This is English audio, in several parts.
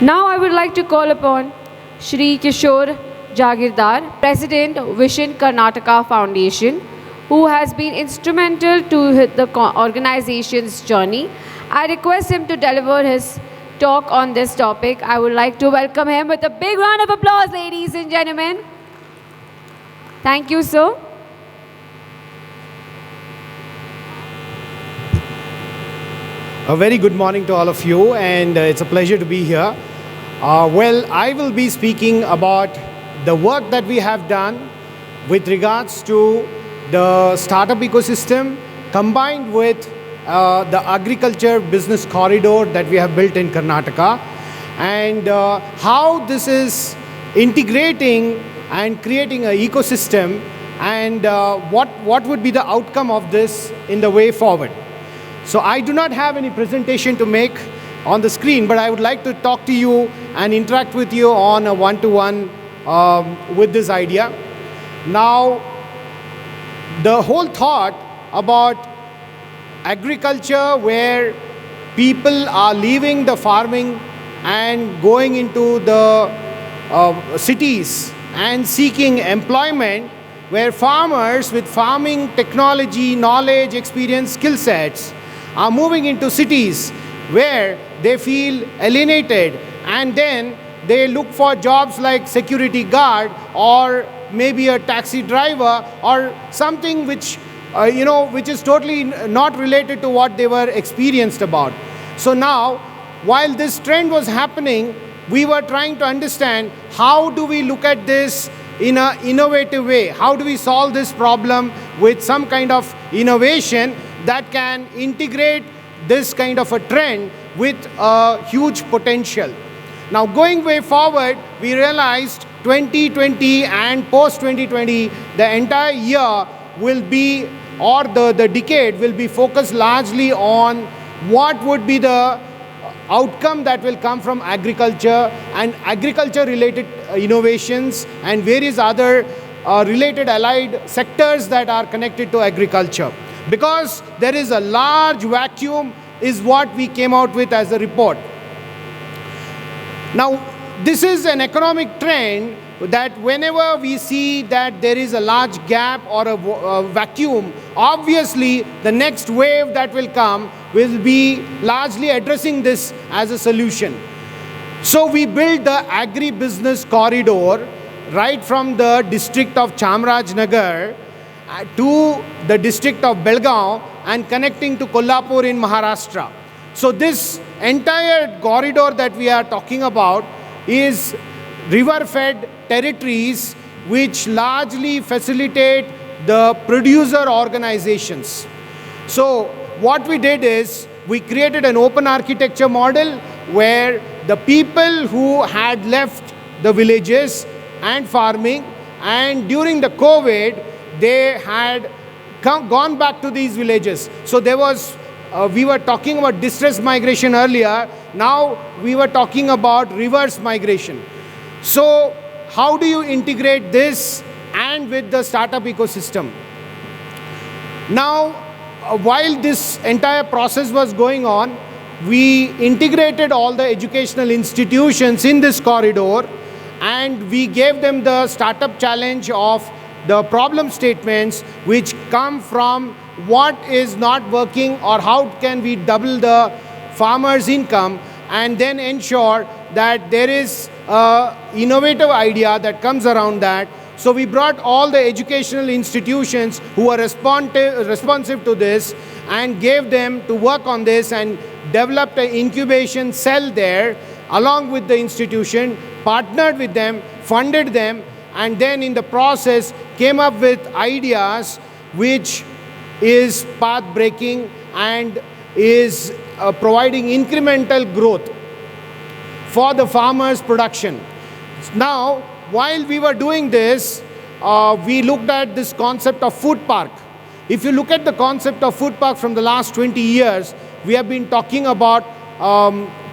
Now I would like to call upon Shri KishorJagirdar, President, Vision Karnataka Foundation, who has been instrumental to the organization's journey. I request him to deliver his talk on this topic. I would like to welcome him with a big round of applause, ladies and gentlemen. Thank you, sir. A very good morning to all of you, and it's a pleasure to be here. I will be speaking about the work that we have done with regards to the startup ecosystem combined with the agriculture business corridor that we have built in Karnataka, and how this is integrating and creating an ecosystem, and what would be the outcome of this in the way forward. So I do not have any presentation to make on the screen, but I would like to talk to you and interact with you on a one-to-one with this idea. Now, the whole thought about agriculture, where people are leaving the farming and going into the cities and seeking employment, where farmers with farming technology, knowledge, experience, skill sets are moving into cities where they feel alienated, and then they look for jobs like security guard or maybe a taxi driver or something which which is totally not related to what they were experienced about. So now, while this trend was happening, we were trying to understand how do we look at this in an innovative way? How do we solve this problem with some kind of innovation that can integrate this kind of a trend with a huge potential? Now, going way forward, we realized 2020 and post 2020, the entire year will be, or the decade will be focused largely on what would be the outcome that will come from agriculture and agriculture related innovations and various other related allied sectors that are connected to agriculture. Because there is a large vacuum is what we came out with as a report. Now, this is an economic trend that whenever we see that there is a large gap or a vacuum, obviously the next wave that will come will be largely addressing this as a solution. So we built the agri-business corridor right from the district of Chamarajanagar to the district of Belgaum and connecting to Kolhapur in Maharashtra. So this entire corridor that we are talking about is river-fed territories which largely facilitate the producer organizations. So what we did is we created an open architecture model where the people who had left the villages and farming, and during the COVID, they had gone back to these villages. So there was, we were talking about distress migration earlier. Now we were talking about reverse migration. So how do you integrate this and with the startup ecosystem? Now, while this entire process was going on, we integrated all the educational institutions in this corridor, and we gave them the startup challenge of the problem statements which come from what is not working or how can we double the farmer's income, and then ensure that there is an innovative idea that comes around that. So we brought all the educational institutions who are responsive to this and gave them to work on this and developed an incubation cell there along with the institution, partnered with them, funded them, and then in the process came up with ideas which is path-breaking and is providing incremental growth for the farmers' production. Now, while we were doing this, we looked at this concept of food park. If you look at the concept of food park from the last 20 years, we have been talking about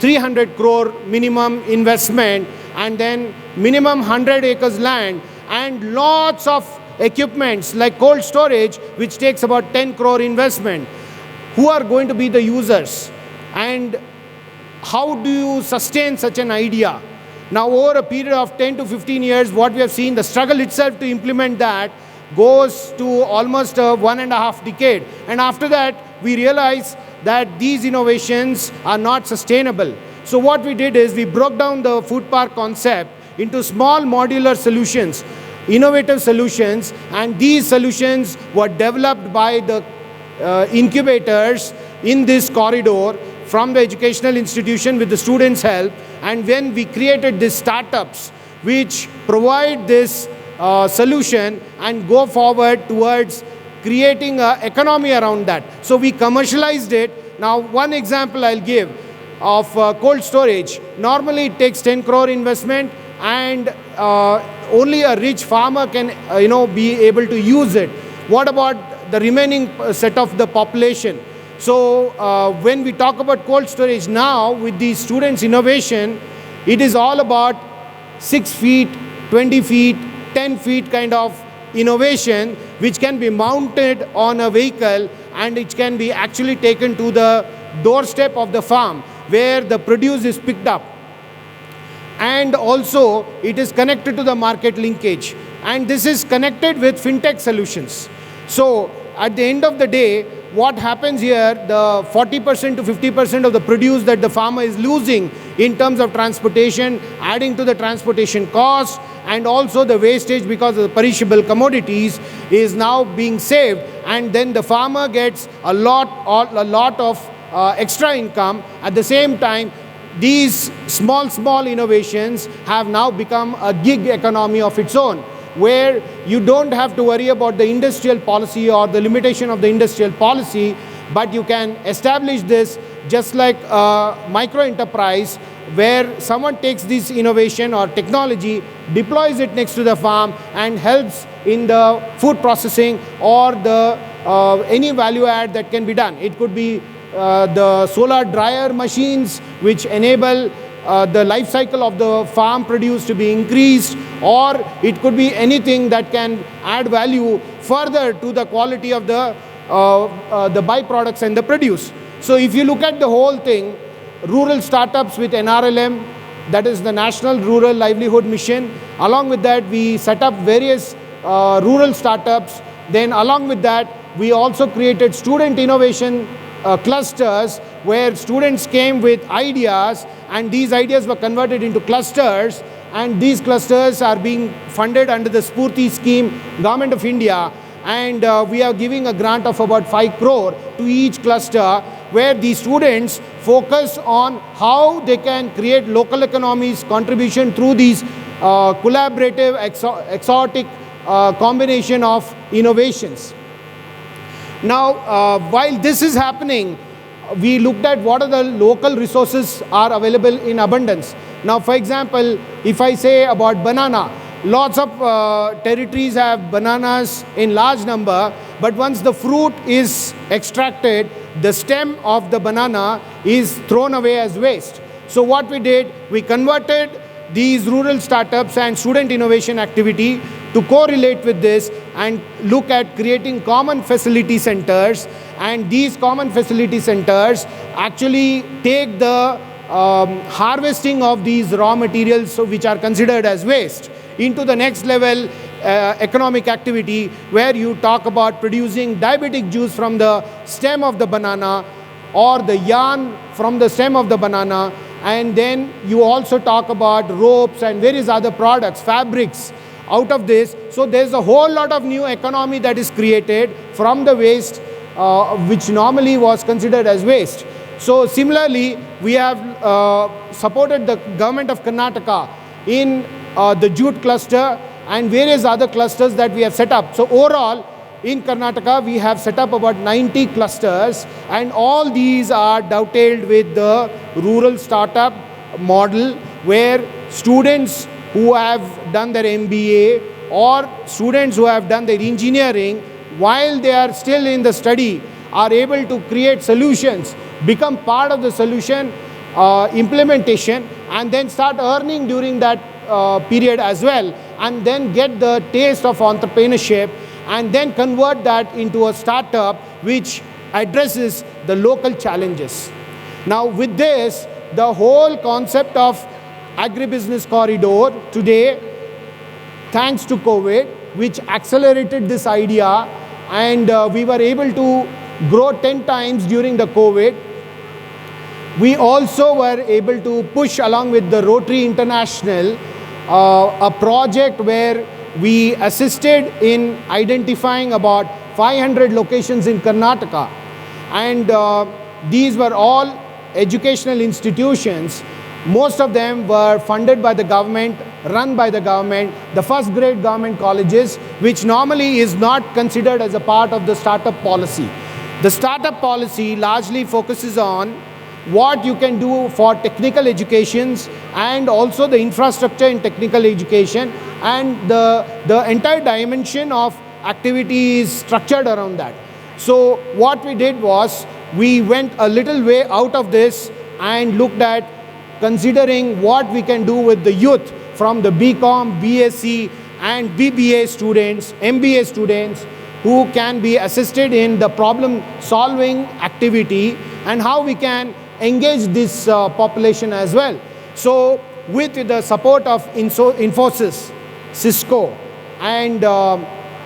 300 crore minimum investment, and then minimum 100 acres land, and lots of equipments like cold storage, which takes about 10 crore investment. Who are going to be the users? And how do you sustain such an idea? Now, over a period of 10 to 15 years, what we have seen, the struggle itself to implement that goes to almost 1.5 decades. And after that, we realize that these innovations are not sustainable. So what we did is we broke down the food park concept into small modular solutions, innovative solutions, and these solutions were developed by the incubators in this corridor from the educational institution with the students' help. And when we created these startups which provide this solution and go forward towards creating an economy around that. So we commercialized it. Now, one example I'll give of cold storage. Normally it takes 10 crore investment, and only a rich farmer can be able to use it. What about the remaining set of the population? So when we talk about cold storage now with the students' innovation, it is all about 6 feet, 20 feet, 10 feet kind of innovation which can be mounted on a vehicle, and it can be actually taken to the doorstep of the farm where the produce is picked up. And also it is connected to the market linkage, and this is connected with fintech solutions. So at the end of the day, what happens here, the 40% to 50% of the produce that the farmer is losing in terms of transportation, adding to the transportation cost, and also the wastage because of the perishable commodities is now being saved, and then the farmer gets a lot of extra income. At the same time, these small innovations have now become a gig economy of its own, where you don't have to worry about the industrial policy or the limitation of the industrial policy, but you can establish this just like a micro enterprise where someone takes this innovation or technology, deploys it next to the farm, and helps in the food processing or the any value add that can be done. It could be the solar dryer machines which enable the life cycle of the farm produce to be increased, or it could be anything that can add value further to the quality of the byproducts and the produce. So if you look at the whole thing, rural startups with NRLM, that is the National Rural Livelihood Mission. Along with that, we set up various rural startups. Then along with that, we also created student innovation clusters where students came with ideas, and these ideas were converted into clusters, and these clusters are being funded under the Spurti scheme, Government of India, and we are giving a grant of about 5 crore to each cluster, where the students focus on how they can create local economies contribution through these collaborative exotic combination of innovations. Now, while this is happening, we looked at what are the local resources are available in abundance. Now, for example, if I say about banana, lots of territories have bananas in large number, but once the fruit is extracted, the stem of the banana is thrown away as waste. So what we did, we converted these rural startups and student innovation activity to correlate with this and look at creating common facility centers, and these common facility centers actually take the harvesting of these raw materials which are considered as waste into the next level economic activity, where you talk about producing diabetic juice from the stem of the banana or the yarn from the stem of the banana, and then you also talk about ropes and various other products, fabrics out of this. So there's a whole lot of new economy that is created from the waste which normally was considered as waste. So similarly, we have supported the government of Karnataka in the jute cluster and various other clusters that we have set up. So overall, in Karnataka, we have set up about 90 clusters, and all these are dovetailed with the rural startup model, where students who have done their MBA or students who have done their engineering, while they are still in the study, are able to create solutions, become part of the solution implementation, and then start earning during that period as well, and then get the taste of entrepreneurship, and then convert that into a startup which addresses the local challenges. Now with this, the whole concept of agribusiness corridor today, thanks to COVID, which accelerated this idea, and we were able to grow 10 times during the COVID. We also were able to push along with the Rotary International a project where we assisted in identifying about 500 locations in Karnataka, and these were all educational institutions. Most of them were funded by the government, run by the government, the first grade government colleges, which normally is not considered as a part of the startup policy. The startup policy largely focuses on what you can do for technical educations and also the infrastructure in technical education, and the entire dimension of activity is structured around that. So what we did was we went a little way out of this and looked at considering what we can do with the youth from the BCom, BSc and BBA students, MBA students, who can be assisted in the problem solving activity, and how we can engage this population as well. So with the support of Infosys, Cisco and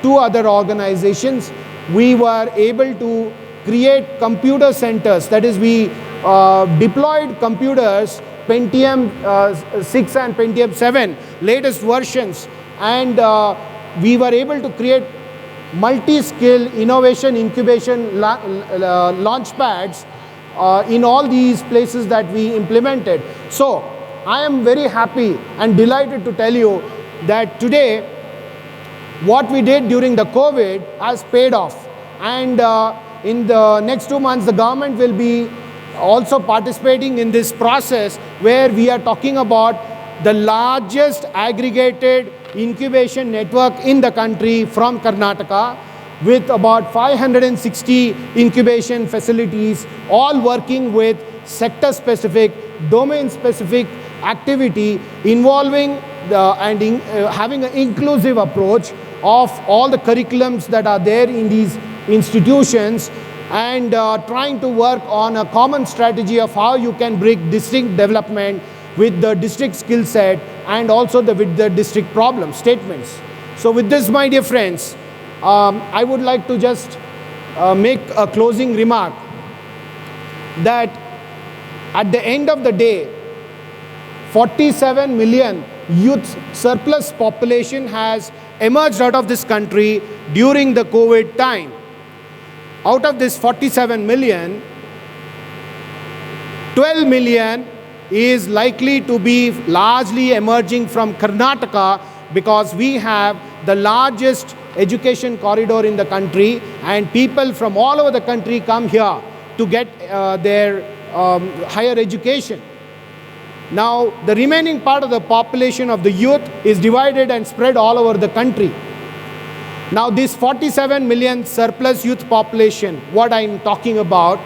two other organizations, we were able to create computer centers. That is, we deployed computers, Pentium 6 and Pentium 7 latest versions, and we were able to create multi-skill innovation incubation launch pads in all these places that we implemented. So I am very happy and delighted to tell you that today what we did during the COVID has paid off, and in the next 2 months the government will be also participating in this process, where we are talking about the largest aggregated incubation network in the country from Karnataka, with about 560 incubation facilities, all working with sector-specific, domain-specific activity involving having an inclusive approach of all the curriculums that are there in these institutions, and trying to work on a common strategy of how you can bring district development with the district skill set, and also with the district problem statements. So with this, my dear friends, I would like to just make a closing remark that at the end of the day, 47 million youth surplus population has emerged out of this country during the COVID time. Out of this 47 million, 12 million is likely to be largely emerging from Karnataka, because we have the largest education corridor in the country, and people from all over the country come here to get their higher education. Now, the remaining part of the population of the youth is divided and spread all over the country. Now, this 47 million surplus youth population, what I'm talking about,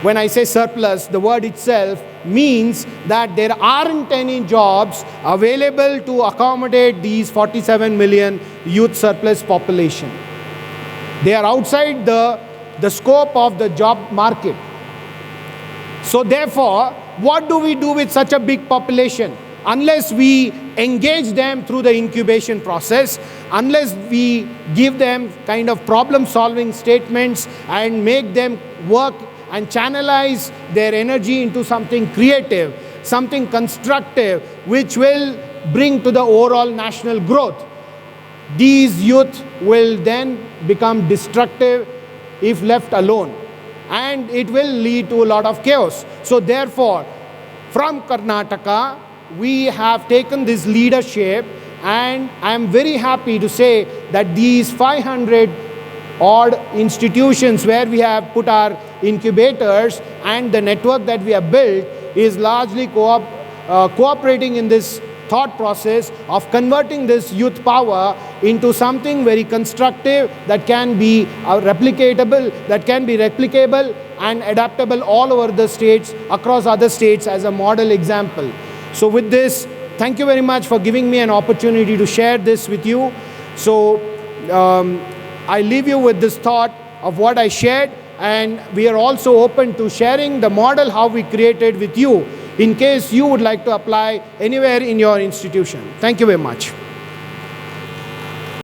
when I say surplus, the word itself means that there aren't any jobs available to accommodate these 47 million youth surplus population. They are outside the scope of the job market. So therefore, what do we do with such a big population? Unless we engage them through the incubation process, unless we give them kind of problem solving statements and make them work and channelize their energy into something creative, something constructive, which will bring to the overall national growth, these youth will then become destructive if left alone, and it will lead to a lot of chaos. So therefore, from Karnataka, we have taken this leadership, and I am very happy to say that these 500 odd institutions where we have put our incubators and the network that we have built is largely cooperating in this thought process of converting this youth power into something very constructive that can be replicable and adaptable all over the states, across other states, as a model example. So with this, thank you very much for giving me an opportunity to share this with you. So I leave you with this thought of what I shared, and we are also open to sharing the model how we created with you in case you would like to apply anywhere in your institution. Thank you very much.